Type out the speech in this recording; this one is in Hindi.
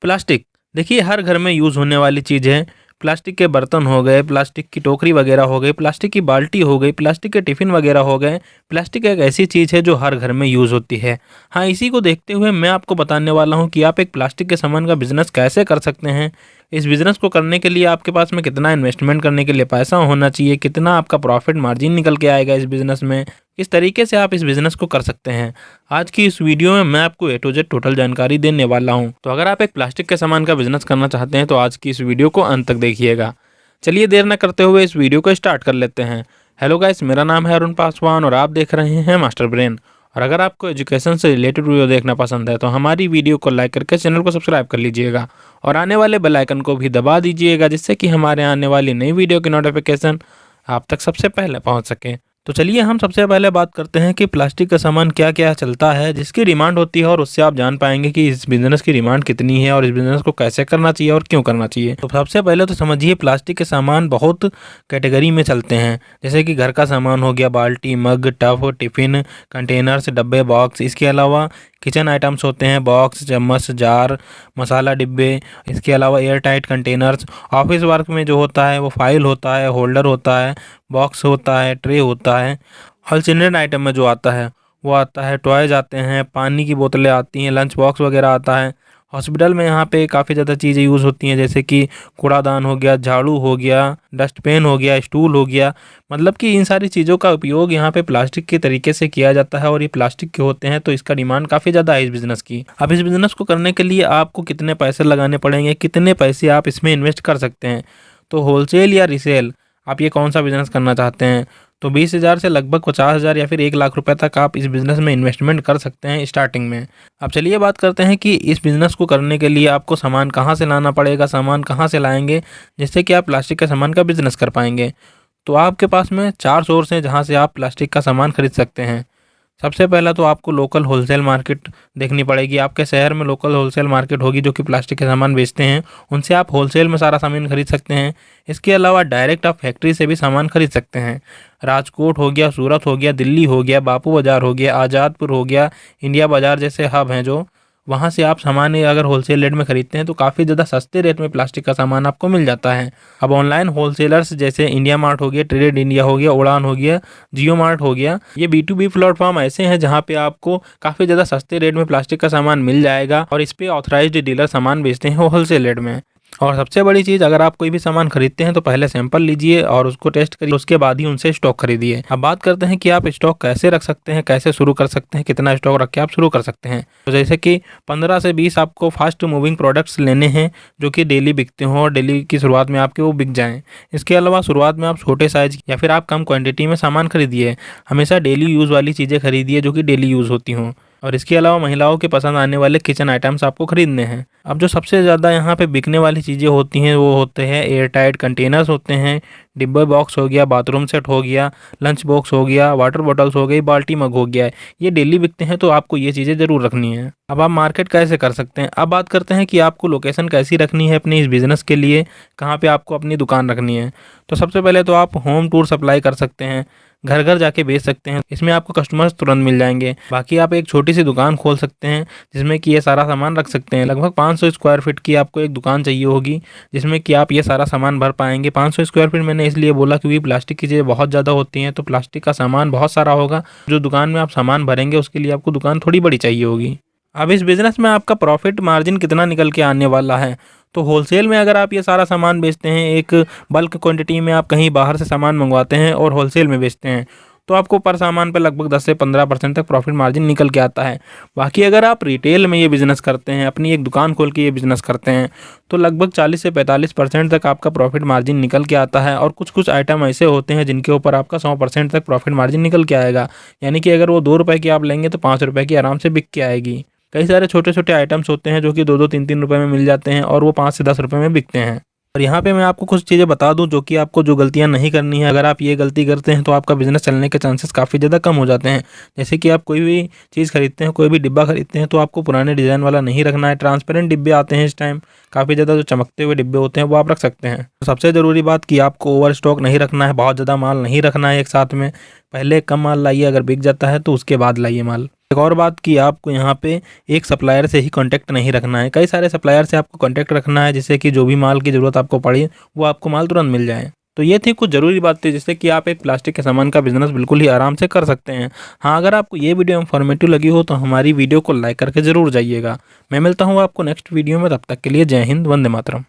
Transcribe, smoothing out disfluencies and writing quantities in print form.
प्लास्टिक देखिए हर घर में यूज़ होने वाली चीज़ है। प्लास्टिक के बर्तन हो गए, प्लास्टिक की टोकरी वगैरह हो गई, प्लास्टिक की बाल्टी हो गई, प्लास्टिक के टिफ़िन वगैरह हो गए। प्लास्टिक एक ऐसी चीज़ है जो हर घर में यूज़ होती है। हाँ, इसी को देखते हुए मैं आपको बताने वाला हूँ कि आप एक प्लास्टिक के सामान का बिज़नेस कैसे कर सकते हैं। इस बिज़नेस को करने के लिए आपके पास में कितना इन्वेस्टमेंट करने के लिए पैसा होना चाहिए, कितना आपका प्रॉफ़िट मार्जिन निकल के आएगा इस बिज़नेस में, किस तरीके से आप इस बिज़नेस को कर सकते हैं। आज की इस वीडियो में मैं आपको ए टू जेड टोटल जानकारी देने वाला हूं। तो अगर आप एक प्लास्टिक के सामान का बिज़नेस करना चाहते हैं तो आज की इस वीडियो को अंत तक देखिएगा। चलिए देर न करते हुए इस वीडियो को स्टार्ट कर लेते हैं। हेलो गाइस, मेरा नाम है अरुण पासवान और आप देख रहे हैं मास्टर ब्रेन। और अगर आपको एजुकेशन से रिलेटेड वीडियो देखना पसंद है तो हमारी वीडियो को लाइक करके चैनल को सब्सक्राइब कर लीजिएगा और आने वाले बेल आइकन को भी दबा दीजिएगा, जिससे कि हमारे आने वाली नई वीडियो की नोटिफिकेशन आप तक सबसे पहले पहुंच सके। तो चलिए हम सबसे पहले बात करते हैं कि प्लास्टिक का सामान क्या क्या चलता है जिसकी डिमांड होती है, और उससे आप जान पाएंगे कि इस बिज़नेस की डिमांड कितनी है और इस बिज़नेस को कैसे करना चाहिए और क्यों करना चाहिए। तो सबसे पहले तो समझिए प्लास्टिक के सामान बहुत कैटेगरी में चलते हैं, जैसे कि घर का सामान हो गया, बाल्टी, मग, टब, टिफ़िन, कंटेनर्स, डब्बे, बॉक्स। इसके अलावा किचन आइटम्स होते हैं, बॉक्स, चम्मच, जार, मसाला डिब्बे। इसके अलावा air tight containers. Office work में जो होता है वो फाइल होता है, होल्डर होता है, बॉक्स होता है, ट्रे होता है। और चिल्ड्रन आइटम में जो आता है वो आता है, टॉयज आते हैं, पानी की बोतलें आती हैं, लंच बॉक्स वगैरह आता है। हॉस्पिटल में यहाँ पे काफ़ी ज़्यादा चीज़ें यूज़ होती हैं, जैसे कि कूड़ादान हो गया, झाड़ू हो गया, डस्टबिन हो गया, स्टूल हो गया। मतलब कि इन सारी चीज़ों का उपयोग यहाँ पे प्लास्टिक के तरीके से किया जाता है और ये प्लास्टिक के होते हैं, तो इसका डिमांड काफ़ी ज़्यादा है इस बिज़नेस की। अब इस बिज़नेस को करने के लिए आपको कितने पैसे लगाने पड़ेंगे, कितने पैसे आप इसमें इन्वेस्ट कर सकते हैं। तो होलसेल या रिसेल, आप ये कौन सा बिज़नेस करना चाहते हैं, तो 20,000 से लगभग 50,000 या फिर 1 लाख रुपए तक आप इस बिज़नेस में इन्वेस्टमेंट कर सकते हैं स्टार्टिंग में। अब चलिए बात करते हैं कि इस बिज़नेस को करने के लिए आपको सामान कहाँ से लाना पड़ेगा, सामान कहाँ से लाएंगे जिससे कि आप प्लास्टिक के सामान का बिज़नेस कर पाएंगे। तो आपके पास में 4 सोर्स हैं जहाँ से आप प्लास्टिक का सामान खरीद सकते हैं। सबसे पहला तो आपको लोकल होलसेल मार्केट देखनी पड़ेगी। आपके शहर में लोकल होलसेल मार्केट होगी जो कि प्लास्टिक के सामान बेचते हैं, उनसे आप होलसेल में सारा सामान खरीद सकते हैं। इसके अलावा डायरेक्ट आप फैक्ट्री से भी सामान खरीद सकते हैं। राजकोट हो गया, सूरत हो गया, दिल्ली हो गया, बापू बाज़ार हो गया, आज़ादपुर हो गया, इंडिया बाज़ार जैसे हब हैं जो, वहाँ से आप सामान अगर होलसेल रेट में खरीदते हैं तो काफ़ी ज़्यादा सस्ते रेट में प्लास्टिक का सामान आपको मिल जाता है। अब ऑनलाइन होलसेलर्स जैसे इंडिया मार्ट हो गया, ट्रेड इंडिया हो गया, उड़ान हो गया, जियो मार्ट हो गया, ये B2B प्लेटफॉर्म ऐसे हैं जहाँ पे आपको काफ़ी ज़्यादा सस्ते रेट में प्लास्टिक का सामान मिल जाएगा और इस पे ऑथराइज्ड डीलर सामान बेचते हैं होलसेल रेट में। और सबसे बड़ी चीज़, अगर आप कोई भी सामान खरीदते हैं तो पहले सैंपल लीजिए और उसको टेस्ट करिए, उसके बाद ही उनसे स्टॉक खरीदिए। अब बात करते हैं कि आप स्टॉक कैसे रख सकते हैं, कैसे शुरू कर सकते हैं, कितना स्टॉक रख के आप शुरू कर सकते हैं। तो जैसे कि 15 से 20 आपको फास्ट मूविंग प्रोडक्ट्स लेने हैं जो कि डेली बिकते हों और डेली की शुरुआत में आपके वो बिक जाएँ। इसके अलावा शुरुआत में आप छोटे साइज या फिर आप कम क्वान्टिटी में सामान खरीदिए। हमेशा डेली यूज़ वाली चीज़ें खरीदिए जो कि डेली यूज़ होती हों। और इसके अलावा महिलाओं के पसंद आने वाले किचन आइटम्स आपको खरीदने हैं। अब जो सबसे ज़्यादा यहाँ पे बिकने वाली चीज़ें होती हैं वो होते हैं एयर टाइट कंटेनर्स होते हैं, डिब्बे बॉक्स हो गया, बाथरूम सेट हो गया, लंच बॉक्स हो गया, वाटर बॉटल्स हो गई, बाल्टी मग हो गया। ये डेली बिकते हैं तो आपको ये चीज़ें ज़रूर रखनी है। अब आप मार्केट कैसे कर सकते हैं। अब बात करते हैं कि आपको लोकेशन कैसी रखनी है अपने इस बिज़नेस के लिए, कहाँ पे आपको अपनी दुकान रखनी है। तो सबसे पहले तो आप होम टूर सप्लाई कर सकते हैं, घर घर जाके बेच सकते हैं, इसमें आपको कस्टमर्स तुरंत मिल जाएंगे। बाकी आप एक छोटी सी दुकान खोल सकते हैं जिसमें कि ये सारा सामान रख सकते हैं। लगभग 500 स्क्वायर फीट की आपको एक दुकान चाहिए होगी जिसमें कि आप ये सारा सामान भर पाएंगे। 500 स्क्वायर फीट मैंने इसलिए बोला क्योंकि प्लास्टिक की चीज़ें बहुत ज़्यादा होती हैं, तो प्लास्टिक का सामान बहुत सारा होगा। जो दुकान में आप सामान भरेंगे उसके लिए आपको दुकान थोड़ी बड़ी चाहिए होगी। अब इस बिज़नेस में आपका प्रॉफिट मार्जिन कितना निकल के आने वाला है, तो होलसेल में अगर आप ये सारा सामान बेचते हैं, एक बल्क क्वांटिटी में आप कहीं बाहर से सामान मंगवाते हैं और होलसेल में बेचते हैं, तो आपको पर सामान पे लगभग 10 से 15% तक प्रॉफिट मार्जिन निकल के आता है। बाकी अगर आप रिटेल में ये बिज़नेस करते हैं, अपनी एक दुकान खोल के ये बिज़नेस करते हैं, तो लगभग 40 से 45% तक आपका प्रॉफिट मार्जिन निकल के आता है। और कुछ कुछ आइटम ऐसे होते हैं जिनके ऊपर आपका 100% तक प्रॉफिट मार्जिन निकल के आएगा। यानी कि अगर वो 2 रुपये की आप लेंगे तो 5 रुपये की आराम से बिक के आएगी। कई सारे छोटे छोटे आइटम्स होते हैं जो कि 2-2, 3-3 रुपये में मिल जाते हैं और वो 5 से 10 रुपये में बिकते हैं। और यहाँ पे मैं आपको कुछ चीज़ें बता दूं जो कि आपको जो गलतियाँ नहीं करनी है। अगर आप ये गलती करते हैं तो आपका बिज़नेस चलने के चांसेस काफ़ी ज़्यादा कम हो जाते हैं। जैसे कि आप कोई भी चीज़ खरीदते हैं, कोई भी डिब्बा खरीदते हैं, तो आपको पुराने डिज़ाइन वाला नहीं रखना है। ट्रांसपेरेंट डिब्बे आते हैं इस टाइम, काफ़ी ज़्यादा जो चमकते हुए डिब्बे होते हैं वो आप रख सकते हैं। तो सबसे ज़रूरी बात कि आपको ओवर स्टॉक नहीं रखना है, बहुत ज़्यादा माल नहीं रखना है एक साथ में। पहले कम माल लाइए, अगर बिक जाता है तो उसके बाद लाइए माल। एक और बात कि आपको यहाँ पे एक सप्लायर से ही कांटेक्ट नहीं रखना है, कई सारे सप्लायर से आपको कांटेक्ट रखना है, जिससे कि जो भी माल की ज़रूरत आपको पड़ी वो आपको माल तुरंत मिल जाए। तो ये थी कुछ ज़रूरी बातें जिससे कि आप एक प्लास्टिक के सामान का बिजनेस बिल्कुल ही आराम से कर सकते हैं। हाँ, अगर आपको ये वीडियो इन्फॉर्मेटिव लगी हो तो हमारी वीडियो को लाइक करके ज़रूर जाइएगा। मैं मिलता हूँ आपको नेक्स्ट वीडियो में, तब तक के लिए जय हिंद, वंदे मातरम।